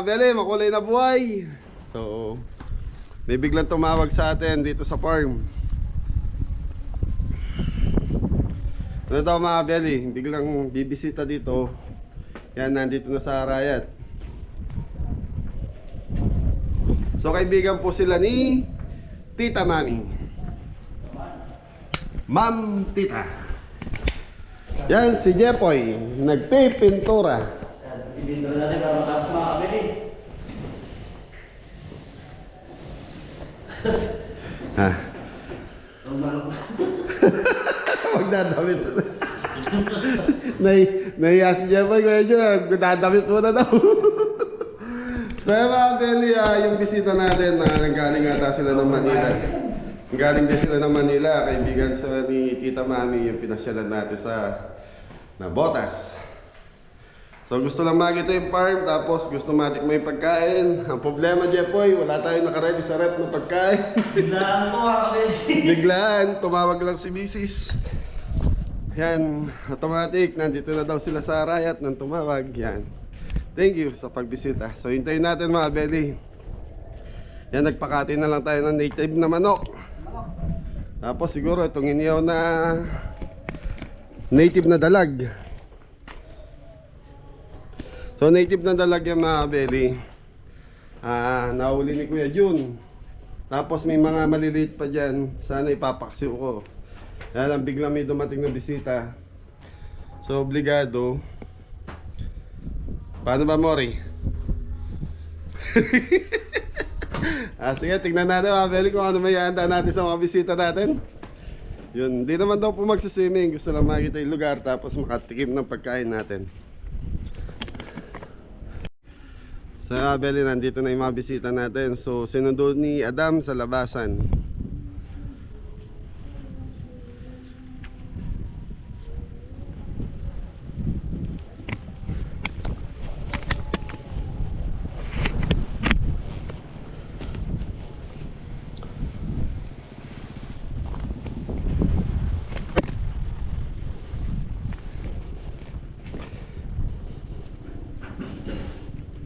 mga bele, makulay na buhay. So, may biglang tumawag sa atin dito sa farm. Ano daw mga bele, biglang bibisita dito. Yan, nandito na sa Arayat. So, kaibigan po sila ni Tita Mami. Ma'am Tita. Yan, si Jepoy, nagpipintura. Pintura natin para matapos makakabili. Ha? Magdadamit. Nahiya si Jepoy, medyo nagdadamit mo na daw. So mga Beli, yung bisita natin, nanggaling ata sila ng Manila. Galing din sila ng Manila, kaibigan sa ni Tita Mami, yung pinasyalan natin sa Botas. So gusto lang makita yung farm, tapos gusto matikman yung pagkain. Ang problema, Jepoy, wala tayong nakaredy sa rep ng pagkain. Biglaan ko makakabili. Biglaan, tumawag lang si Mrs. Yan, automatic, nandito na daw sila sa Arayat nang tumawag. Yan. Thank you sa pagbisita. So hintayin natin mga Beli. Yan, nagpakati na lang tayo ng native na manok. Tapos siguro itong iniyaw na native na dalag. So native na dalag yung mga Beli. Nahuli ni Kuya Jun. Tapos may mga maliliit pa dyan. Sana ipapaksiw ko. Yan lang, biglang may dumating na bisita. So obligado. Paano ba, Mori? Sige, tignan natin mga Beli kung ano may ihanda natin sa mga bisita natin. Yun, hindi naman daw po magsiswimming. Gusto lang makita yung lugar tapos makatikim ng pagkain natin. So mga Beli, nandito na yung mga bisita natin. So sinundo ni Adam sa labasan.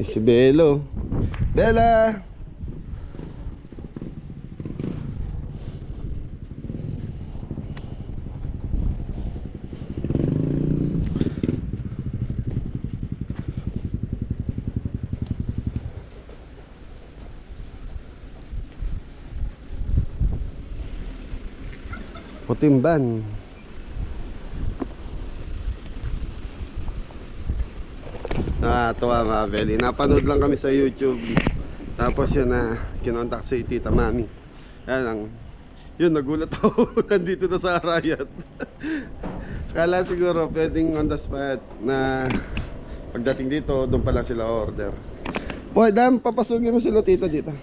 Si Belo. Bella! Putimban. Nakakatawa mga Beli. Napanood lang kami sa YouTube. Tapos yun na kinontak si Tita Mami. Yan lang. Yun, nagulat ako. Nandito na sa Arayat. Kala siguro pwedeng on the spot na pagdating dito, doon pa lang sila order. Boy, Dam, papasukin mo sila tita dito.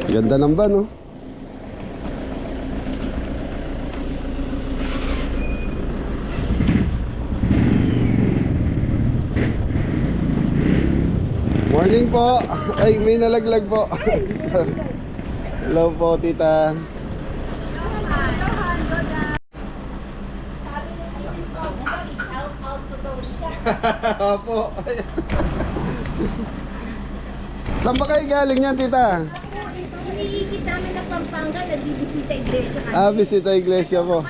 Ganda ng van, no? Morning po. Ay, may nalaglag po. Hello po, tita. Opo. Saan ba kayo galing yan, tita? Iniikit namin ng Pampanga, nagbibisita iglesia kami. Bisita iglesia po.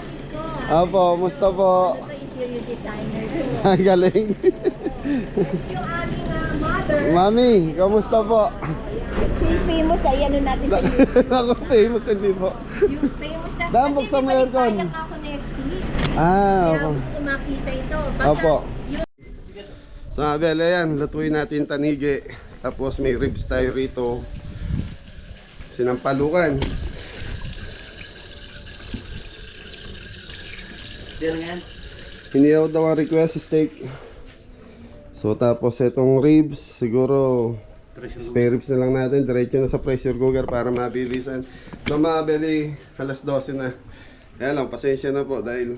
Opo, musta po? Ito interior designer ko. Ay, galing. Yung aming mother. Mami, kamusta po? So yung famous ay ano natin sa YouTube. Ako famous, hindi po. Yung famous na. Dam, Kasi buksan mo may aircon. baliktad ako next week. Ah, Kaya opo. gusto ko makita ito. Basta Opo. yun. So mga Bella, yan, lutuin natin tanigi. Tapos may ribs tayo rito. Sinampalukan. Diyan nga yan. Iniyaw daw ang request steak. So tapos itong ribs, siguro spare ribs na lang natin. Diretso na sa pressure cooker para mabilisan. No mga Bella, alas 12 na. Kaya lang, pasensya na po dahil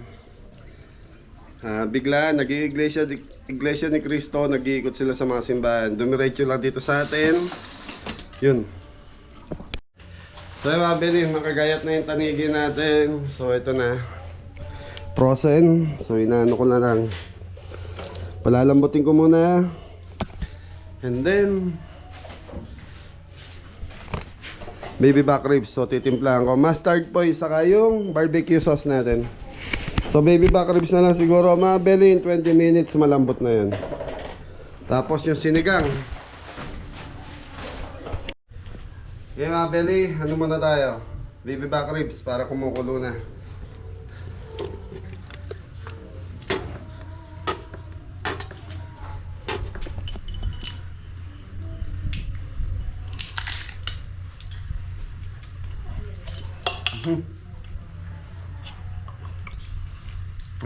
bigla nag-iglesia ni Cristo, nag-iikot sila sa mga simbahan. Dumiretso lang dito sa atin. Yun. So yung mga Beli, makagayat na yung tanigi natin. So ito na. Frozen. So inaano ko na lang. Palalambutin ko muna. And then baby back ribs. So titimplahan ko mustard po saka yung barbecue sauce natin. So baby back ribs na lang siguro mga belly, in 20 minutes malambot na yan. Tapos yung sinigang. Okay mga belly, ano muna tayo? Baby back ribs para kumukulo na.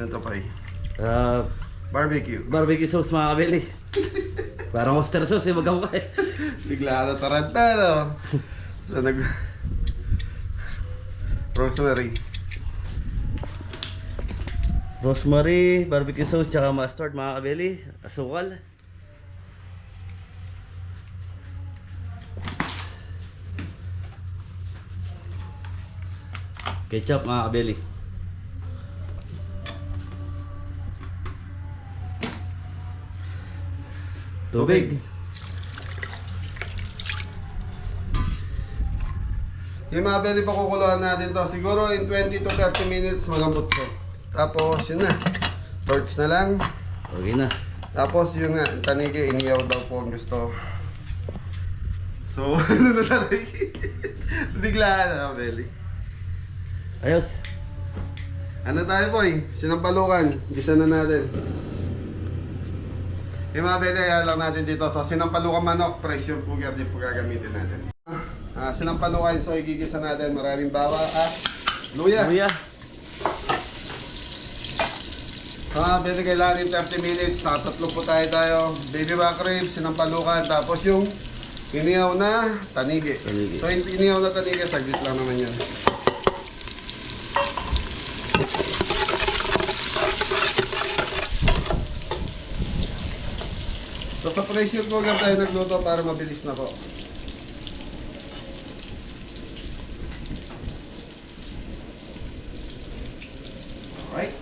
Ito pa eh. Barbecue. Barbecue sauce mga kabili. Parang oyster sauce wag ako kaya. Bigla na taranta, no? So, rosemary. Rosemary, barbecue sauce, tsaka mustard mga kabili. Asukal. Ketchup mga kabili. Tubig. Yung mga belly pa kukuluan natin to. Siguro in 20 to 30 minutes malambot to. Tapos yun na. Torch na lang. Okay na. Tapos yun nga, tanigi, iniyaw daw po ang gusto. So, ano na natin? Bigla na, belly. Ayos. Ano tayo, boy? Sinampalukan. Gisa na natin. Yung mga belly, ayan lang natin dito. So, sinampalukan manok, pressure cooker din po gagamitin natin. Sinampalukan, so igigisa natin. Maraming bawa at luya. Luya. Mga belly, kailangan in 30 minutes. Tatatlo po tayo. Baby back ribs, sinampalukan. Tapos yung iniyaw na tanigi. So, yung iniyaw na tanigi, saglit lang naman yan. So sa pressure cooker tayo nagluto para mabilis na po. Alright.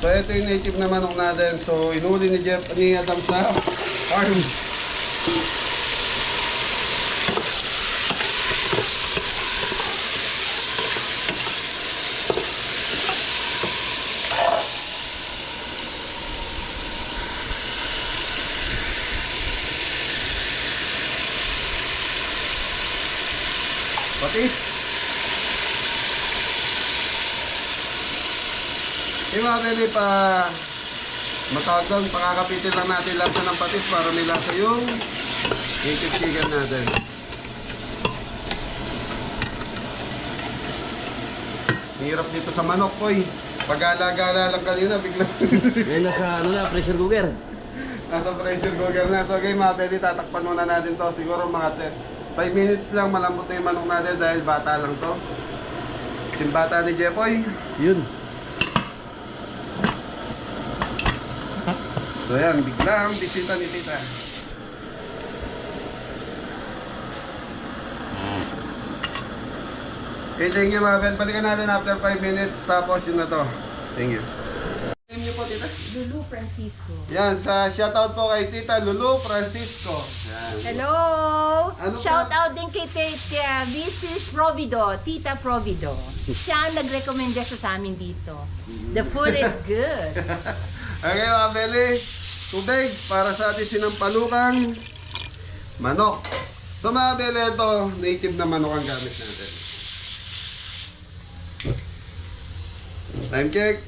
So ito yung native na manok natin. So inuli ni Jeff ni Adam sa farm. Patis. Yung mga pwede pa matawag doon, pakakapitin lang natin lasa ng patis para may lasa yung native chicken natin. Hirap dito sa manok, boy. Pag-gala-gala lang kanina, biglang Ngayon nasa ano na, pressure cooker. nasa pressure cooker na. So okay, mga pwede tatakpan muna natin to. Siguro mga 5 minutes lang malambot na yung manok natin dahil bata lang to. Yung bata ni Jepoy. Yun. So yan, biglang bisita ni tita. Okay, thank you mga Ben. Balikan natin after 5 minutes. Tapos yun na to. Thank you. Name niyo po tita? Lulu Francisco. Yan, sa shoutout po kay Tita Lulu Francisco. Yan. Hello! Ano Shout out din kay Tita Mrs. Provido, Tita Provido. Siya ang nag-recommend sa amin dito. The food is good. Okay mga Beli, tubig para sa ating sinampalukang manok. So mga Beli, ito, native na manok ang gamit natin. Time check,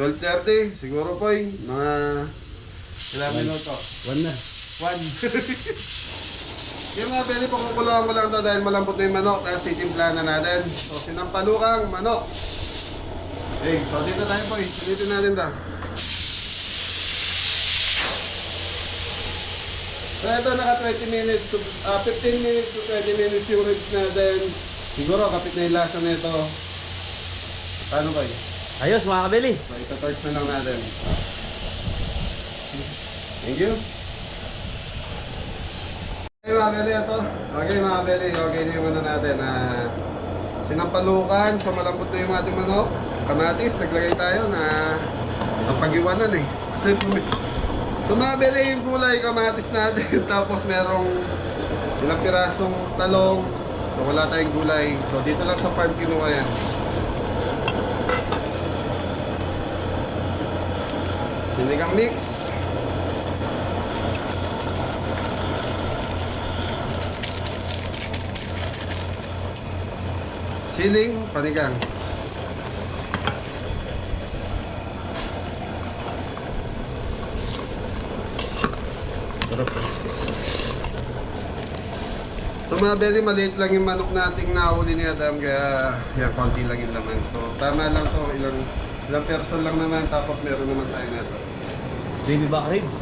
12:30, siguro po mga ilang minuto. 1 na. 1. Yung mga Beli, pakukuluan ko lang ito dahil malambot na yung manok, tapos titimplahan na natin. So sinampalukang manok. Okay, so dito tayo po, dito natin ito. So ito naka 20 minutes to 15 minutes to 20 minutes yung ribs natin. Siguro kapit na yung lasa na ito. Paano ba yun? Ayos mga kabili. So ito-torch na lang natin. Thank you. Okay mga beli ito. Okay mga beli. Okay na yung ano natin. sinampalukan. So malambot na yung ating manok. Kamatis, naglagay tayo na ang pag-iwanan eh. Kasi tumabili yung gulay, kamatis natin. Tapos merong ilang pirasong talong. So wala tayong gulay. So dito lang sa farm kinuha yan. Sinigang mix. Siling, panigang. Sarap. So mga beli, maliit lang yung manok nating nahuli ni Adam, kaya yan, konti lang yung laman. So tama lang to, ilang person lang naman, tapos meron naman tayo nito. Baby back ribs.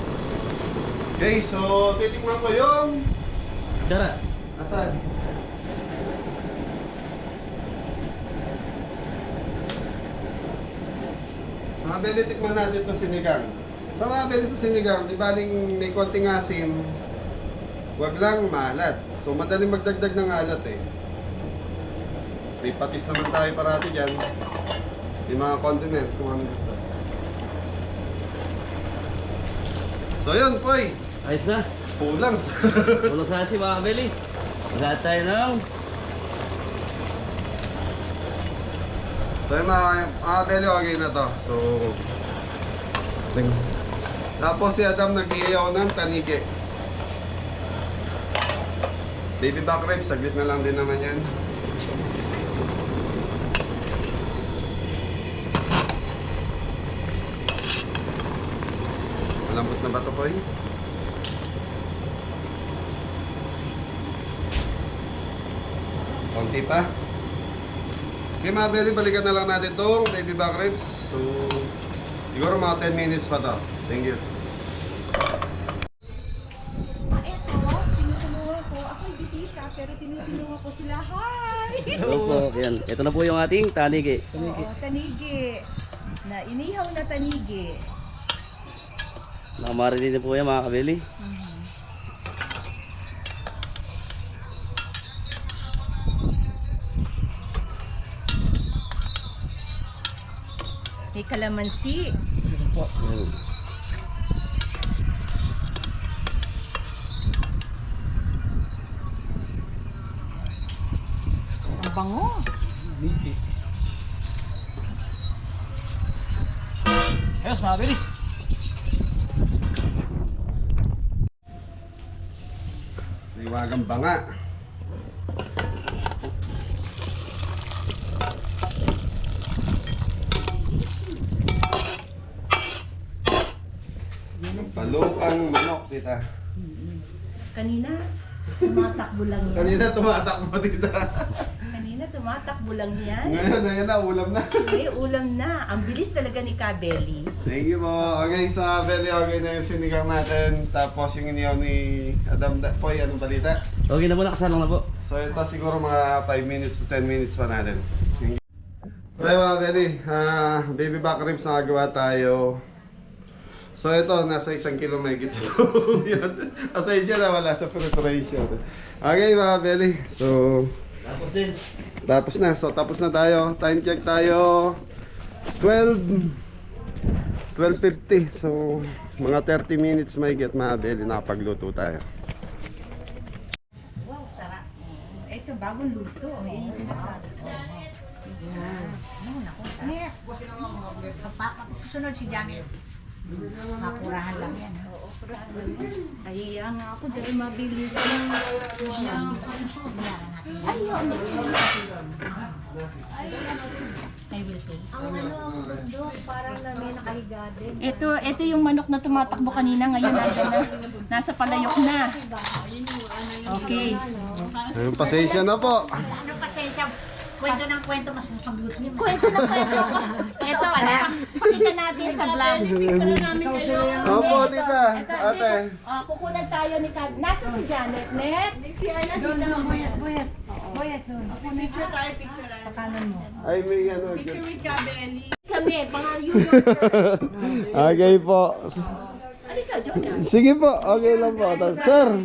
Okay, so titikman ko yung... Tara. Asan? Mga beli, tikman natin ito sinigang. Sa mga beli sa sinigang, di baling may konting asim, wag lang maalat. So madaling magdagdag ng alat eh. May patis naman tayo parati dyan. Yung mga condiments kung ano gusto. So yun, Poy. Ayos na. Pulang. Walang sasi mga kabeli. Lahat tayo ng So yung mga beli, okay na to. So tapos si Adam nag-iiyaw ng tanigi. Baby back ribs, saglit na lang din naman yan. Malambot na ba ito, Poy? Konti pa. Okay mga beli, balikan na lang natin itong baby back ribs. So, siguro mga 10 minutes pa to. Thank you. Eto, tinutulungan ko. Ako'y bisita, pero tinutulungan ko sila. Hi! Opo, yan. Ito na po yung ating tanigi. Oo, tanigi. Na inihaw na tanigi. Nakamarin din po yan mga kabeli. May kalamansi. Yan. Ang bango. Ayos, mga bili. Liwagang banga. Palukang manok, tita. Kanina, tumatakbo lang yan. Kanina tumatakbo, tita. Kanina, tumatakbo lang yan. Ngayon na, ulam na. May ulam na. Ang bilis talaga ni Kabeli. Thank you po. Okay, sa belly, okay na yung sinigang natin. Tapos yung iniyaw ni Adam Poy, anong balita? Okay na po, nakasalang na po. So ito siguro mga 5 minutes to 10 minutes pa natin. Thank you. Okay mga belly, baby back ribs na nagawa tayo. So ito, nasa 1 kilo may gito. Asay siya na wala sa preparation. Okay mga belly, so Tapos din. tapos na. So tapos na tayo. Time check tayo. 12:50. So mga 30 minutes may get mga belly, nakapagluto tayo. Wow, sarap. Ito, bagong luto. Yan yung sinasabi ko. Yan. Naku, sarap. Susunod si Janet. Mapurahan lang yan. Ha? Oo, purahan lang yan. Nahiya nga ako dahil mabilis lang. Ay, yun. May wilting. Ang mundo, parang na may nakahiga din. Ito yung manok na tumatakbo kanina. Ngayon, nasa palayok na. Okay. Ayun, pasensya na po. Ano pasensya? Kwento ng kwento, mas pagluto niyo. Kwento na kwento. Ito, pakita natin sa vlog. Opo, tita. Ate. Kukunan tayo ni Kab. Nasa si Janet, Net? Sa kanan mo. Ay, may ano. Kami, mga YouTuber. Okay po. Halika, Jonah. Sige po, okay lang po. Sir.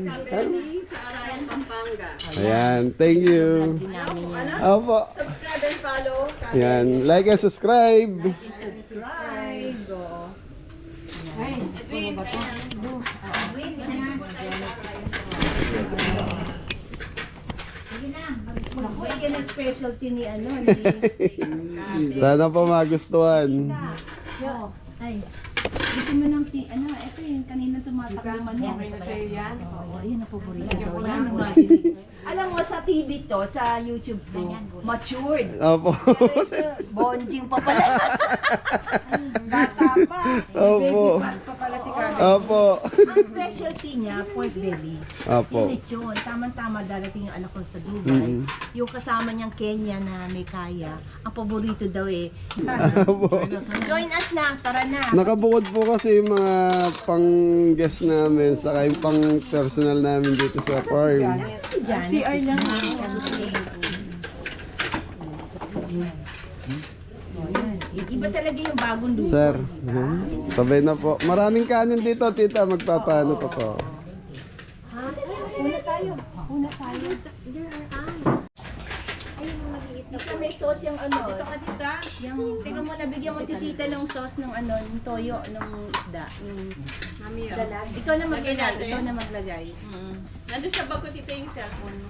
Ayan, thank you. Din namin yan. Opo. Subscribe and follow. Ayan, like and subscribe. Subscribe. Oo. Naku, yan ang specialty ni ano, ni... Sana po magustuhan. Yo, ay. Gusto mo ng ano, ito yung kanina tumatakbo man yan. Okay na sa'yo yan? Oo, yan ang paborito ko. Yan ang madilig. Alam mo, sa TV to, sa YouTube to, matured. Opo. Pero ito, bonjing pa pala. Bata pa. Opo. Pa pala si Carmen. Opo. Ang specialty niya, pork belly. Opo. Yun yun. Tama-tama darating yung anak ko sa Dubai. Yung kasama niyang Kenya na may kaya. Ang paborito daw eh. Opo. Join us na. Tara na. Nakabukod po kasi yung mga pang-guest namin saka yung pang-personal namin dito sa farm. Nasa si Janet. CR lang. Iba talaga yung bagong luto. Sir, sabay na po. Maraming kanin dito, tita. Magpapaano pa po. Una tayo. Una tayo. There are ants. Dito may sauce yung ano. Dito ka tita. Yung, teka mo, nabigyan mo si tita ng sauce ng ano, ng toyo, ng isda. Yung dalag. Ikaw na maglagay. Ikaw na maglagay. Nandun sa bag ko tita yung cellphone mo.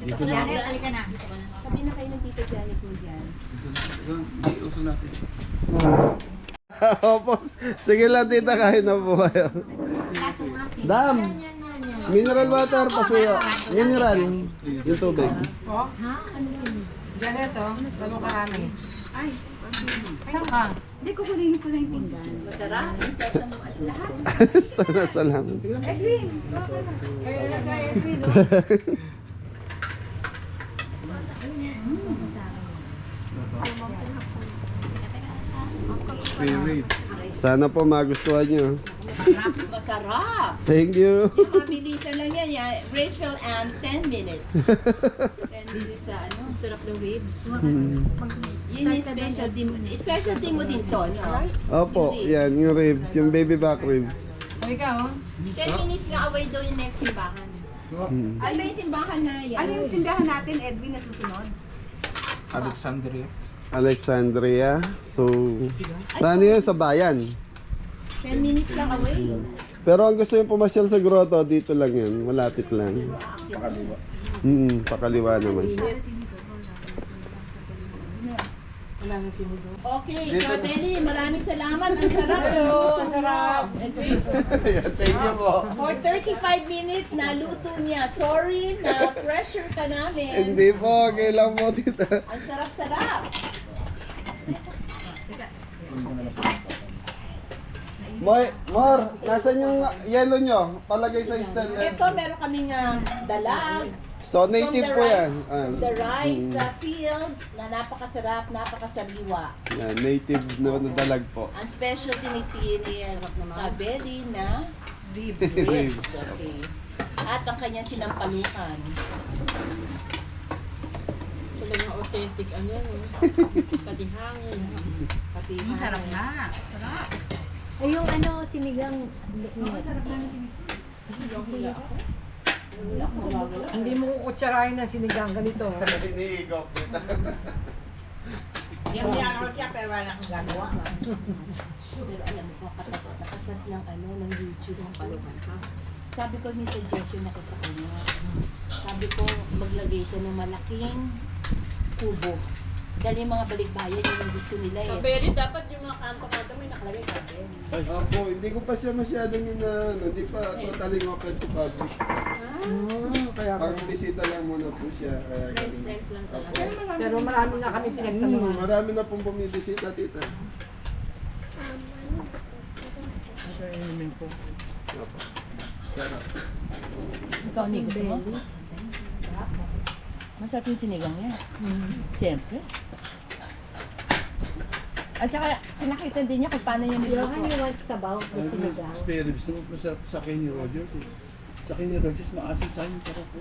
Dito ka na, halika na. Sabi na kayo ng tita Janet mo dyan. Opo. Sige lang, tita. Kain na po kayo. Dam! Mineral water, pasuyo. Mineral. Yung tubig. Janet, oh. Bagong karami. Hindi ko kunin ko na yung pinggan. Sana salamat. Edwin! Kaya ilagay, Edwin, no? Sana po magustuhan nyo. Masarap! Thank you. Mabilisan lang yan. Rachel and 10 minutes. 10 minutes sa ano. Sarap ng ribs. Yun yung specialty mo. Specialty mo din to, no? Opo, yan, yung ribs, yung baby back ribs. Halika, oh. 10 minutes na away daw yung next simbahan. Saan ba yung simbahan na yan? Ano yung simbahan natin, Edwin, na susunod? Alexandria. So, saan yun? Sa bayan. 10 minutes lang away. Pero ang gusto yung pumasyal sa grotto, dito lang yan. Malapit lang. Pakaliwa. Pakaliwa naman siya. Okay, Kabeli, maraming salamat. Ang sarap. Ang sarap. Ayan, thank you po. For 35 minutes, naluto niya. Sorry na pressure ka namin. Hindi po, okay lang po, tita. Ang sarap-sarap. Mor, nasan yung yellow nyo? Palagay sa stand. Ito, meron kaming dalag. So, native po yan. The rice fields na napakasarap, napakasariwa. Yan, native na dalag po. Ang specialty ni Kabeli na Ribs. ribs. Okay. At ang kanyang sinampalukan. Talagang authentic, ano, no? Patihangin. Patihang. Sarap na. Ay, yung ano, sinigang. Hindi mo kukutsarahin na sinigang ganito. Iniigaw, tita. Pero alam mo, katas lang ano, ng YouTube ang palukan ha. Sabi ko, may suggestion ako sa kanya. Sabi ko, maglagay siya ng malaking kubo. Dahil yung mga balikbayan, yun yung gusto nila eh. Kabeli, dapat yung mga kanto-kanto may nakalagay kabeli. Opo, hindi ko pa siya masyadong hindi pa totally open to public. Kaya Pang bisita lang muna po siya. Kaya ganun. Friends lang talaga. pero marami na kami pinagtanungan. Marami na pong bumibisita, tita. Opo. Ikaw, ni gusto mo? Masarap yung sinigang niya. Siyempre. At saka, pinakita din niya kung paano niya Yung niluluto. you want sabaw, the sinigang. Spare ribs naman masarap sa akin ni Rogers eh. Sa akin ni Rogers, maasim sa akin para po.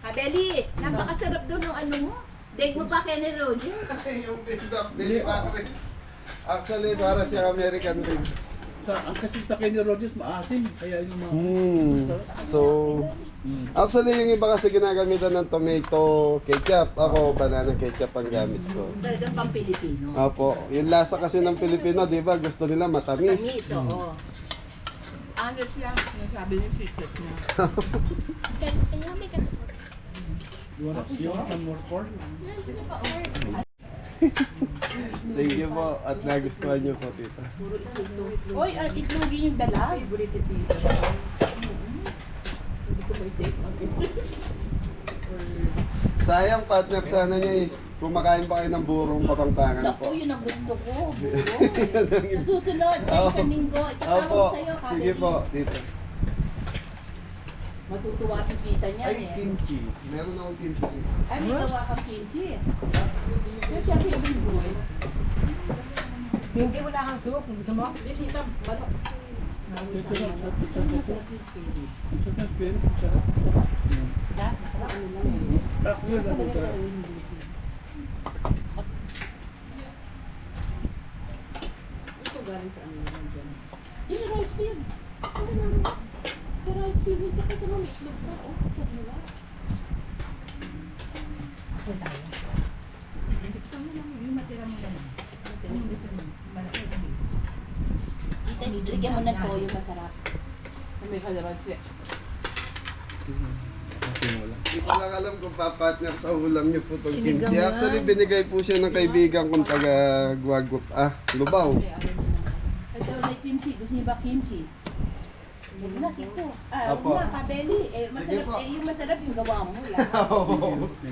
Kabeli, napakasarap doon ng ano mo. Deg mo pa kay ni Roger. Yung baby back ribs. Actually, para siyang American ribs. kasi sa Kenny Rogers maasim. Kaya yung mga... So, actually yung iba kasi ginagamitan ng tomato ketchup. Ako, banana ketchup ang gamit ko. Talagang pang Pilipino. Opo, yung lasa kasi ng Pilipino, di ba? Gusto nila matamis. Tamis, oo. Honest lang, nasabi niya secret niya. You want some more corn? Thank you po at nagustuhan niyo po, tita. Uy, itlogin yung dalag. Sayang partner, sana niya is kumakain pa kayo ng burong Kapampangan Naku, po. yun ang gusto ko. Sa susunod, kahit sa linggo, Opo, itatawag sa'yo. sige po, tita. Matutuwa kikita niya Ay, eh. kimchi. Meron akong kimchi. Ay, may gawa kang kimchi. Yung siya favorite boy. Hindi, wala kang soup. Gusto mo? Hindi, tita, balok kasi. Ito na, sarap. Sarap. Ako yun, ano sarap. Ito galing sa ano naman dyan. Yung rice field. Yung rice field, yung kakita mo may itlog pa. Oh, sa dila. Tita, lagyan mo ng toyo, masarap. May kalamansi. Hindi ko lang alam kung papartner sa ulam niyo po itong kimchi. Actually, binigay po siya ng kaibigan kong taga Guagup. Lubaw. Ito, may kimchi. Gusto niyo ba kimchi? Nakito. Apo. Mga kabeli. Sige po. Yung masarap yung gawa mo lang.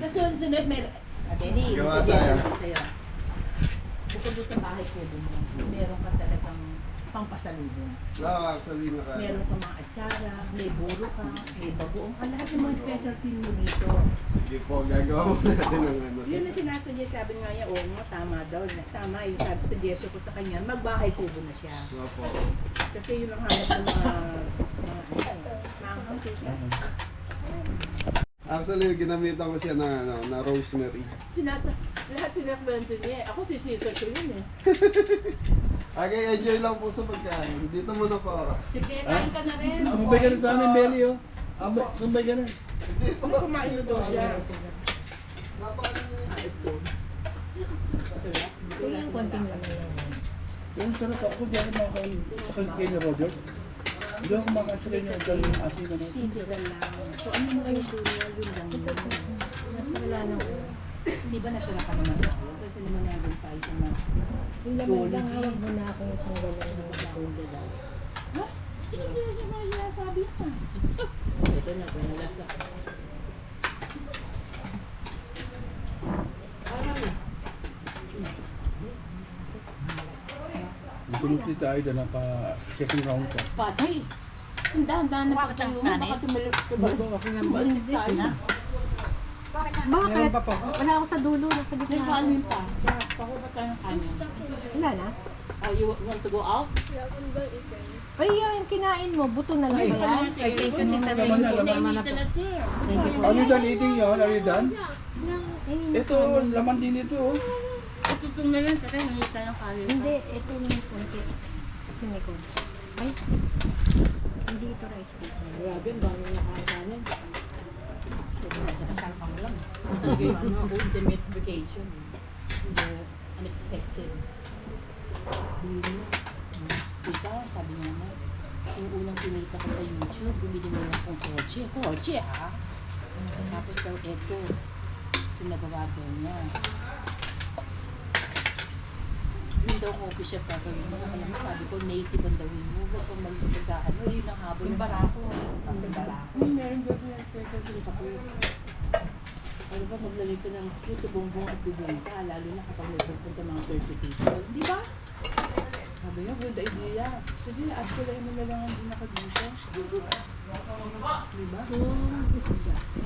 Kasi sunod may... Kabeli, Gawa suggestion tayo. ko sa'yo. Bukod doon sa bahay ko doon, meron ka talagang pangpasalubong. No, actually, Meron ka mga atsara, may buro ka, may bagoong. Ang lahat ng mga specialty mo dito. Sige po, gagawa mo natin ng ano. Yun ang sinasadya, sabi nga niya, oo nga, tama daw. Tama, yung sabi, suggestion ko sa kanya, magbahay kubo na siya. Opo. Kasi yun ang hanap ng mga maanghang tita. Actually, ginamitan ko siya na rosemary. Lahat sinakwento niya. Ako sisisa ko yun eh. Okay, enjoy lang po sa pagkain. Dito muna po ako. Sige, kain ka na rin. Sumabay ka na sa amin, Belly, oh. Sumabay ka na. Dito. Kumain daw siya. Kung yung konting lang yan. Yung sarap ako, di ako makakain sa Kenny Rogers. Hindi ako makakain sa kanya dahil yung asin na natin. Titigan lang. So ano mo kayo tuloy? Yun lang yun. Mas wala na ko. Di ba nasarapan naman ako? Kasi naman nandun tayo sa mga Yung laman lang, hawag mo na akong tanggalan ng Hindi daw. Ha? Hindi siya mga sinasabi ka. Ito na, kung nalasa. Tulog dito tayo dahil naka-second round ka. Patay. Ang dahan-dahan na pagtayo mo. Baka tumalip tayo. Meron pa po. Wala ako sa dulo, nasa May gitna. kanin pa. Pakuha tayo ng kanin. Wala na? You want to go out? Ay, yan, kinain mo. Buto na lang ba yan? Ay, thank you, Tita Laman na, laman na. Are you done eating yun? Are you done? Ito, laman din ito, oh. Ito na lang, tatay, nangyay tayo ng kanin pa. Hindi, ito yung konti. Siniko. Ay, hindi ito rice cooker. Grabe, ang dami nakakanin. Kasal pa mo lang. Talaga yung ano, ultimate vacation. Hindi, unexpected. Diba, sabi niya na, yung unang pinita ko sa YouTube, bumili mo lang akong kotse. Kotse, ha? Tapos daw, eto, yung nagawa daw niya. Yung daw coffee shop gagawin mo. Alam mo, sabi ko, native ang dawin mo. Huwag kang magpagdaan mo. Yun ang habol. Yung barako. Yung barako. Meron daw siya ng kape. Ano ba, maglalagay ka ng puto, bongbong at bibenta, lalo na kapag may pupunta mga 30 people. Di ba? Sabi niya, good idea. Sige, actually, ano na lang ang din ako dito. Di ba?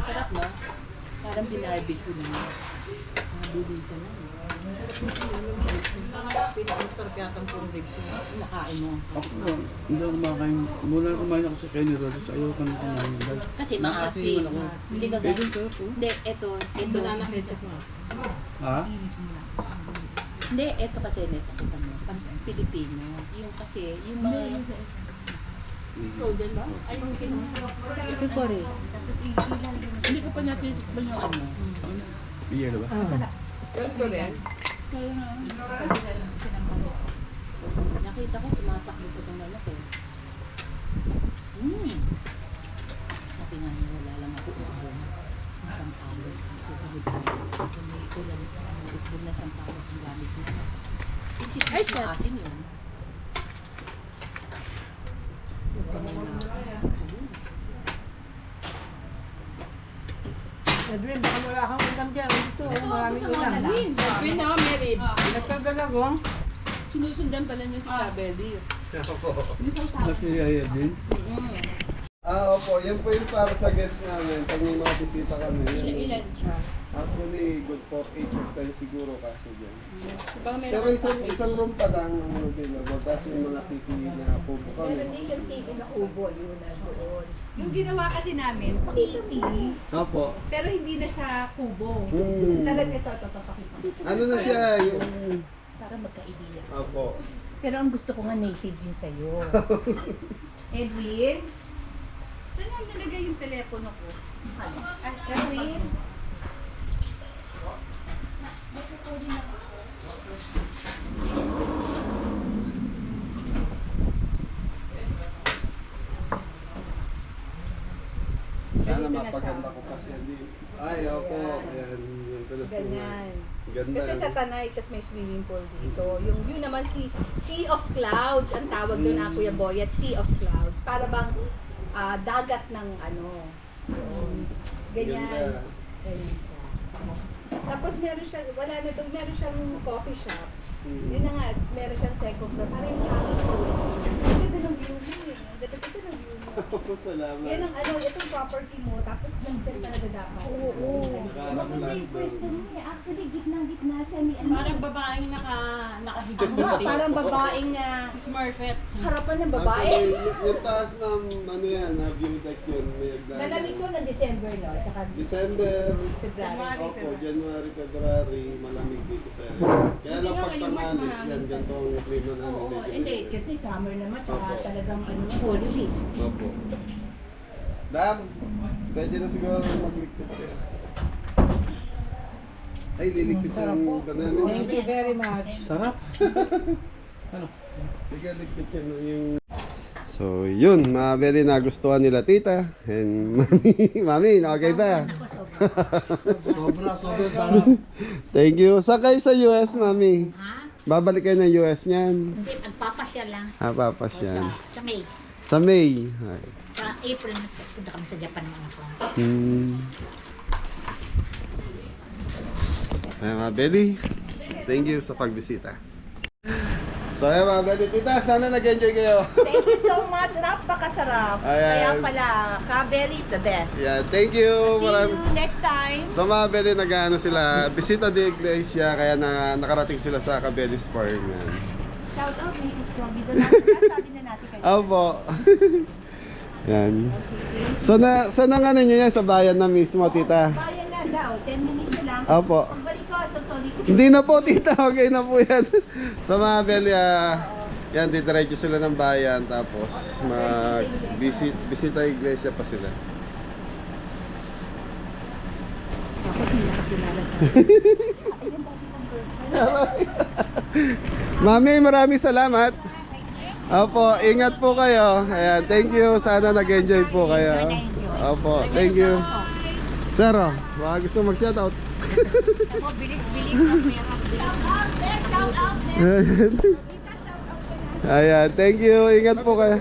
Sarap, no? Parang binarbecue naman. Mga bilisan na. Pinakamasarap yata ang pong ribs na nakain mo. Ako, hindi ako kumakain. Mula na kumain ako sa Kenny Rogers, ayaw ka na kumain. Kasi maasim. Hindi ka Medyo gano'n. sarap, oh. Hindi, ito. Banana ketchup mo. Ha? Hindi, eto kasi neto kita mo. Pilipino. Yung kasi, yung mga... Frozen ba? Ay, yung Kasi Korea. Hindi ko pa natin tikman yung ano. Beer na ba? Nakita ko, tumatakbo ko itong lalaki. Sabi nga niya, wala lang ako usbong. Isang tawag. Susunod ko. Kung may ulam, usbong na isang tawag ang gamit niya. Ay, asin yun. Edwin, baka wala kang ulam dyan. Ito, maraming ulam. Edwin na, may ribs. Nagkagagagong. Sinusundan pala niya si Kabeli. Nakiyaya din. Opo, yan po yung para sa guest namin. Pag may mga bisita kami. Ilan siya? Actually, good for 8 or 10 siguro kasi dyan. Baka meron Pero kang isang room pa lang ang available. Tapos yung mga TV na pupo kami. Meron din siyang TV na kubo, yun na doon. Yung ginawa kasi namin, TV, Opo. pero hindi na siya kubo. Talaga ito, pakita. Ano na siya, yung... Para magka-idea. Opo. Pero ang gusto ko nga native yun sa'yo. Edwin? Saan yung nilagay yung telepono ko? Edwin? Sana mapaganda ko pa siya din. Ay, opo. Ayan, yung tulas ko. Ganyan. Ganda. Kasi sa Tanay, tas may swimming pool dito. Yung view naman Sea of Clouds, ang tawag doon na Kuya Boy, at Sea of Clouds. Para bang dagat ng ano. Ganyan. Ganda. Ganyan siya. Tapos meron siya, wala na doon, meron siyang coffee shop. Hmm. Yun na nga, meron siyang second floor. Para yung hangin ko. Ang ganda ng view mo eh. Ang ganda ng view mo. Opo, salamat. Yan ang ano, itong property mo, tapos nandyan talaga dapat. Oo. Nakaharap lang doon. Actually, gitnang-gitna siya ni ano. Parang babaeng nakahiga Parang babaeng Si Smurfette. harapan ng Babae? babae. Yung taas, ma'am, ano yan, view deck yun. May hagdanan. Nalamig ko ng December, no? Tsaka December, February. opo, January, February, malamig dito sa area. Kaya lang Hindi nga, pag yung March tanghali, mahangin yan, ganito ang klima namin. Oo, medyo hindi. mainit. Kasi summer naman, tsaka Opo. talagang ano, Holy Week. Opo. Dam, pwede na siguro magligpit siya. Ay, liligpit ang banana. Thank you very much. Sarap. Sige, ligpit yan yung... So, yun, mga very nagustuhan nila tita. And mami, okay ba? Sobra sarap. Thank you. Saan kayo sa US, mami? Ha? Babalik kayo ng US niyan. Hindi, magpapasya lang. Papasyan. Sa May. Sa May. Ay. Sa April, punta kami sa Japan ng anak ko. Ay, mga Belly, thank you sa pagbisita. So, ay mga Belly, tita, sana nag-enjoy kayo. Thank you so much. Napakasarap. Ayan. Kaya pala, Kabeli is the best. Yeah, thank you. See you next time. So mga Belly, nag-ano sila, bisita de Iglesia, kaya nakarating sila sa Cabelli's Farm. Yan. Shout out, Mrs. Proby. Doon sabi na natin kayo. Opo. Yan. So na nga ninyo yan sa bayan na mismo, tita? Bayan na daw. 10 minutes na lang. Opo. Pagbalik ko, sasolid ko. Hindi na po, tita. Okay na po yan. Sa mga Belly, yan, didiretso sila ng bayan. Tapos, bisita iglesia pa sila. Tapos may nakakilala sa Mami, maraming salamat. Opo, ingat po kayo. Ayan, thank you. Sana nag-enjoy po kayo. Opo, thank you. Sir, baka gusto mag-shoutout. Shout out there. Ayan, thank you. Ingat po kayo.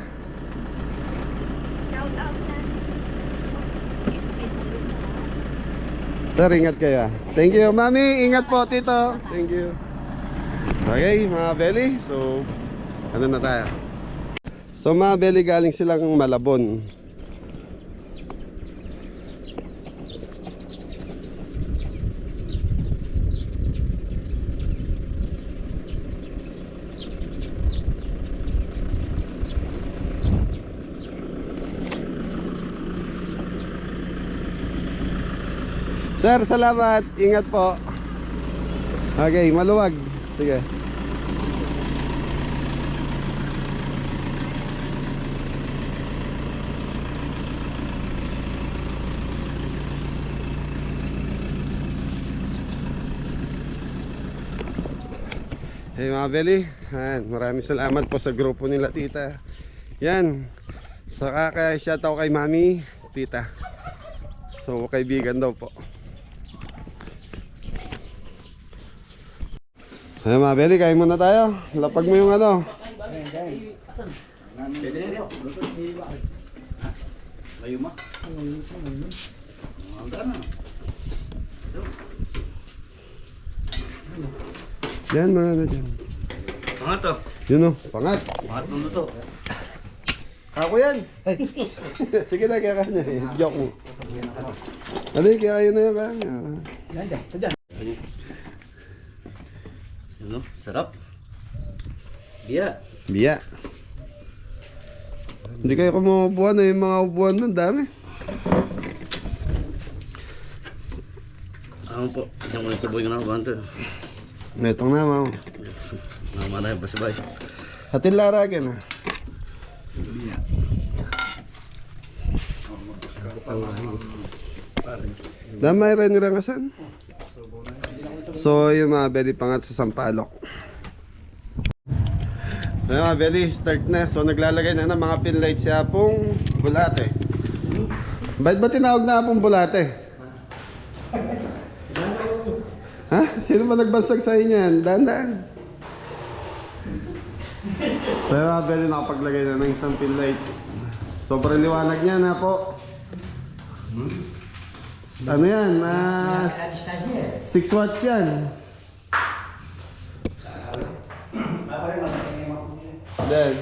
Shout out na. Sir, ingat kayo. Thank you. Mami, ingat po, tito. Thank you. Okay, mga Belly. So, ano na tayo? So, mga Belly, galing silang Malabon. Sir, salamat. Ingat po. Okay, maluwag. Sige. Hey mga Beli, maraming salamat po sa grupo nila tita. Yan, saka kaya shoutout kay mami, tita. So kaibigan daw po. So mga Beli, kain muna tayo. Lapag mo yung ano. Layo ma. Yan mga ano dyan. Pangat to. Yun o, pangat. Pangat mo to. Ako yan. Ay. Sige na, kaya kanya. Joke mo. Dali, kaya kayo na yan. Kaya. Ano? Sarap. Biya. Biya. Hindi kayo kumubuan na yung mga upuan nun, dami. Ako po. Diyan ko yung saboy ko na ako. Netong na, ma'am. Namara yung pasabay. Hatin laragyan, ha. Damay rin nirangasan. So, yung mga Beli pangat sa Sampalok. So, yung mga Beli, start na. So, naglalagay na ng mga pin light siya pong bulate. Ba't ba tinawag na pong bulate? Ha? Sino ba nagbansag sa inyo yan? Dahan-dahan. So, yung mga Beli nakapaglagay na ng isang pin light. Sobrang liwanag niya na po. Ano yan? 6 watts yan. Then,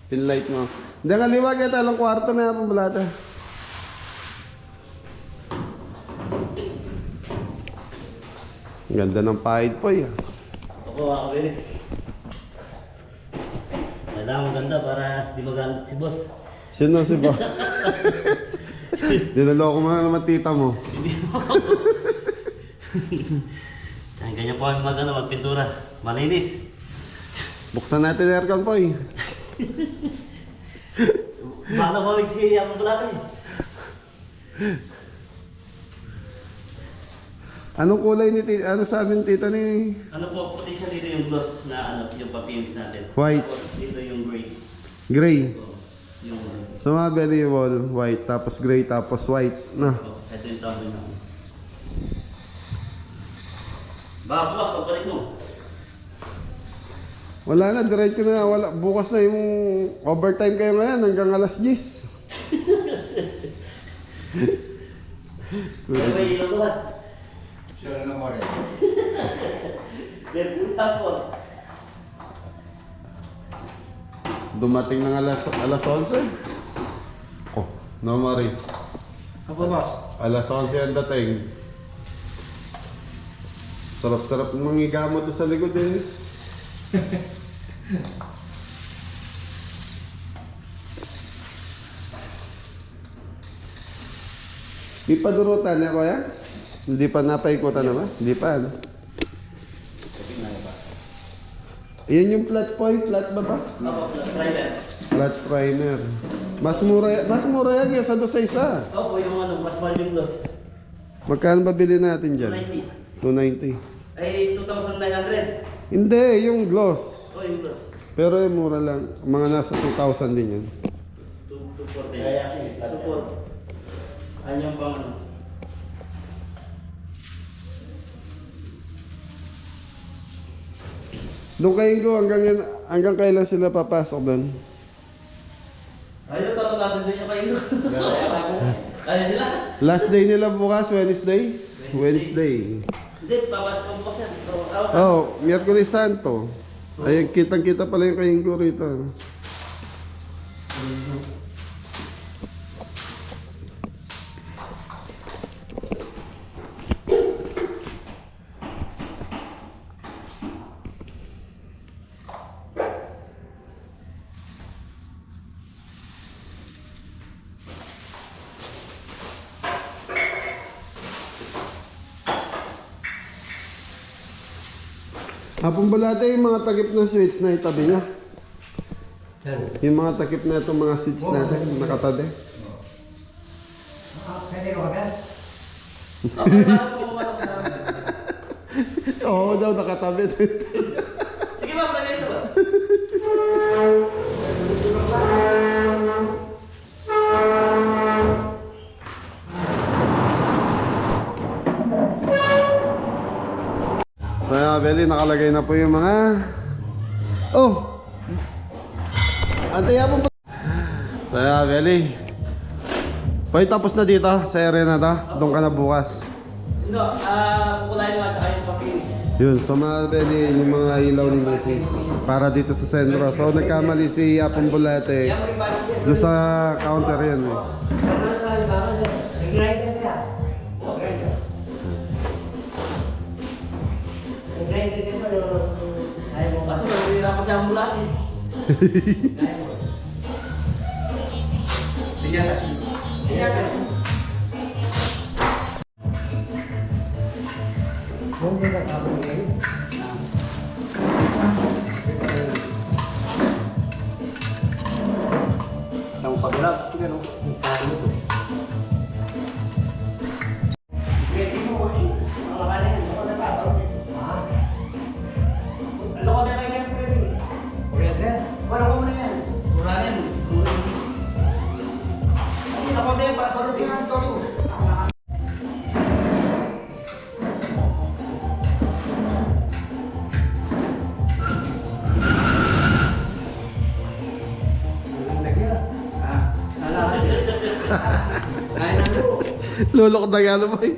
pin light mo. Hindi nga liwag yan, talang kwarto na yan pambalata. Ganda ng pahid po yan. Ako mga kabili. Kailangan maganda para di magamit si boss. Sino si Bo? Dinaloko mo na naman tita mo. Hindi mo. Dahil ganyan po kami magpintura. Malinis. Buksan natin yung aircon po eh. Baka mawig siya yung pala eh. Anong kulay ni tita? Ano sabi ni tita ni? Ano po, puti siya dito yung gloss na ano, yung pa-pins natin. White. Tapos dito yung gray. Gray. Yung So mga belly wall, white, tapos gray, tapos white. No. ito yung tawag nyo. Baka bukas, pagbalik mo. Wala na, diretso na. Wala. Bukas na yung overtime kayo ngayon hanggang alas 10. May may ilaw doon. Sure na mo rin. May puta po. Dumating ng alas 11. Oh, no Mari. Ako boss. Alas 11 ang dating. Sarap-sarap ng higa mo doon sa likod eh. Di pa durutan eh, kuya? Hindi pa napaikutan naman? Hindi pa, ano? Ayan yung flat point, flat ba ba? Ako, driver. Flat primer. Mas mura yan kaysa doon sa isa. Opo, yung ano, mas mahal yung gloss. Magkano ba bili natin dyan? 290. 290. Ay, 2,900. Hindi, yung gloss. Oh, yung gloss. Pero yung mura lang. Mga nasa 2,000 din yan. 240. 240. Ano yung pang ano? Doon kayo ko, hanggang kailan sila papasok doon? Ayun, tapos natin doon yung kayo. Kaya sila? Last day nila bukas, Wednesday? Wednesday. Hindi, papasok ko bukas yan. Oh, Miyerkules Santo. Ayun, kitang-kita pala yung kain ko rito. ano. Hapong balate yung mga takip na switch na itabi niya. Yung mga takip na itong mga seats natin, nakatabi. Oo daw, nakatabi. Sige ba, lagay ito ba? So Beli, nakalagay na po yung mga... Oh! Antaya po po. So Beli. Pwede tapos na dito sa area na to. Doon ka na bukas. No, kukulain mo at ayun sa pin. Yun, so mga Beli, yung mga ilaw ni Mrs. Para dito sa sentro. So nagkamali si Apong Bulate. Doon sa counter yun eh. Kaso nagulira ko siya ang bulat eh. Ang pagharap, tingnan mo. Lulok na gano ba eh.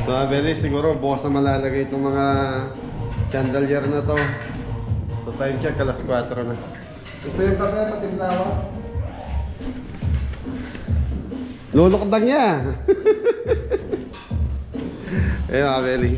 So Beli, siguro bukas na malalagay itong mga chandelier na to. So time check, alas 4 na. Gusto yung kape, patimlawa? Lulok na niya. Ayun mga Beli.